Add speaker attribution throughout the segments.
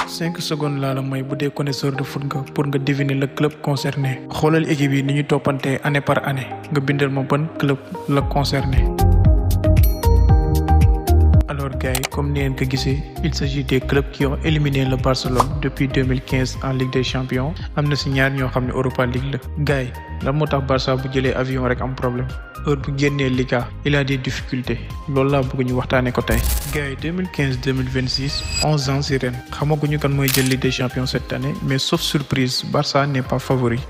Speaker 1: 5 secondes laa la may bu dee connaisseur de foot nga pour nga deviner le club concerné xoolal équipe yi ni ñu toppantee année par année nga bindal ma ban club la concerné. Alors gars yi comme ni ngeen ko gisee il s'agit des clubs qui ont éliminé le Barcelone depuis 2015 en Ligue des Champions am na si ñaar ñoo xam ne Europa League la. gars yi lan moo tax Barça bu jëlee avion rek am problème heure bu génnee Liga il a des difficultés loolu laa bëgg ñu waxtaanee ko tey. gars yi 2015-2026 11 ans si ren xamaguñu kan mooy jël Ligue des Champions cette année mais sauf surprise Barça n'est pas favori.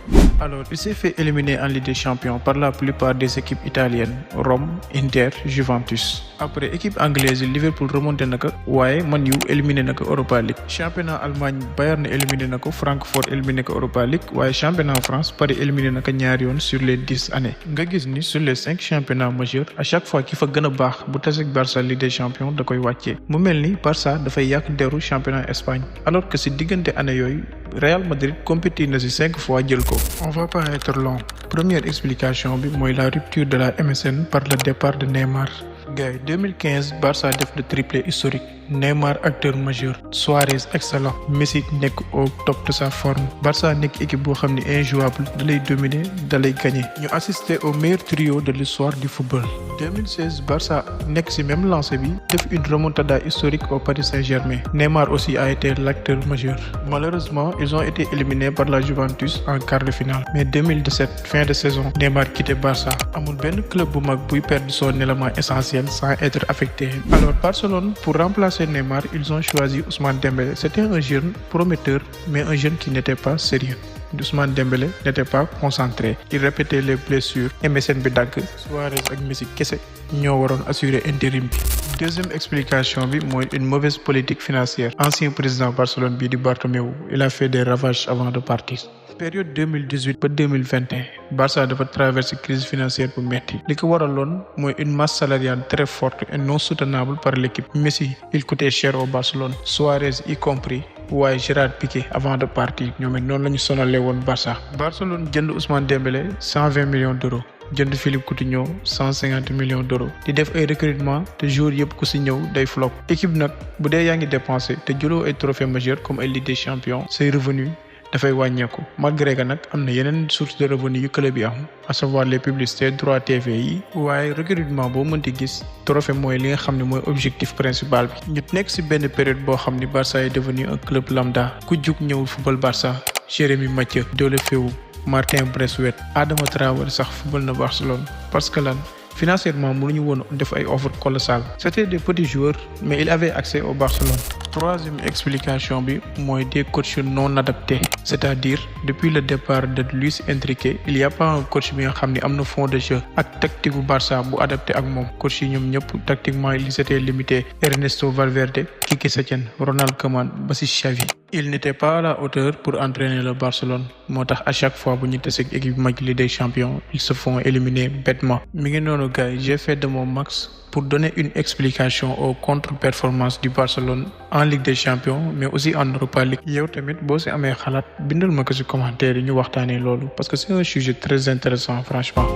Speaker 1: Alors il s'est fait éliminer en Ligue des Champions par la plupart des équipes italiennes Rome, Inter, Juventus. Après équipe anglaise Liverpool remonté na ko waaye Man U éliminé na ko Europa League. Championnat Allemagne Bayern éliminé na ko Francfort éliminé ko Europa League waaye championnat France Paris éliminé na ko ñaari yoon sur les 10 années. nga gis ni sur les 5 championnats majeurs à chaque fois ki fa gën a baax bu taseeg Barça Ligue des Champions da koy wàccee mu mel ni Barça dafay yàq deru championnat Espagne alors que si diggante année yooyu Real Madrid compétit na si 5 fois jël ko. On va pas être long. Première explication bi mooy la rupture de la MSN par le départ de Neymar. gars yi 2015 Barça def le triplé historique Neymar acteur majeur Suarez excellent Messi nekk au top de sa forme Barça nekk équipe boo xam ne injouable da lay dominer da lay gagner ñu assister au meilleur trio de l'histoire du football. 2016 Barça nekk ci même lancée bi def une remontada historique au Paris Saint-Germain Neymar aussi a été l'acteur majeur. Malheureusement ils ont été éliminés par la Juventus en quart de finale mais 2017 fin de saison Neymar quitté Barça amul benn club bu mag buy perdre son élément essentiel sans être affecté. Alors Barcelone pour remplacer Neymar ils ont choisi Ousmane Dembélé. C'était un jeune prometteur mais un jeune qui n'était pas sérieux. Ousmane Dembélé n'était pas concentré. Il répétait les blessures MSN bi dagg Suarez ak Messi kese ñoo waroon assurer intérim bi. Deuxième explication bi mooy une mauvaise politique financière. Ancien président Barcelone bii di Bartomeu il a fait des ravages avant de partir. Période 2018 ba 2021 Barça dafa traversé crise financière bu metti li ko waraloon mooy une masse salariale très forte et non soutenable par l'équipe. Messi il coûtait cher au Barcelone Suarez y compris waaye Gérard Piqué avant de partir ñoom it noonu la ñu sonalee woon Barça. Barcelone jënd Ousmane Dembélé 120 millions d'euros jënd Philippe Coutinho 150 millions d'euros di def ay recrutement te jour yëpp ku si ñëw day flop. Équipe nag bu dee yaa ngi dépensé te jëloo ay trophées majeurs comme ay Ligue des Champions say revenus dafay wàññeeku malgré que nag am na yeneen source de revenu yu club yi am à savoir les publicités droits TV yi waaye recrutement boo mënti gis trophée mooy li nga xam ne mooy objectif principal bi. ñu nekk ci benn période boo xam ni Barça est devenu un club lambda ku jug ñëw football Barça Jérémy Mathieu Deulofeu Martin Braithwaite Adama Traoré sax football na Barcelone parce que lan financièrement mënuñu woon def ay offres colossales. C'était des petits joueurs mais il avait accès au Barcelone. Troisième explication bi mooy des coachs non adaptés c'est-à-dire depuis le départ de Luis Enrique il y a pas un coach bi nga xam ne am na fond de jeu ak tactique bu Barça bu adapté ak moom. coach yi ñoom ñëpp tactiquement ils étaient limités Ernesto Valverde Quique Setién Ronald Koeman ba ci Xavi. Il n'était pas à la hauteur pour entraîner le Barcelone moo tax à chaque fois bu ñu taseeg équipe mag Ligue des Champions ils se font éliminer bêtement. mi ngi noonu gars yi j'ai fait de mon max pour donner une explication aux contre-performances du Barcelone en Ligue des Champions mais aussi en Europa League. yow tamit boo ci amee xalaat bindal ma ko ci commentaire yi ñu waxtaanee loolu parce que c'est un sujet très intéressant franchement.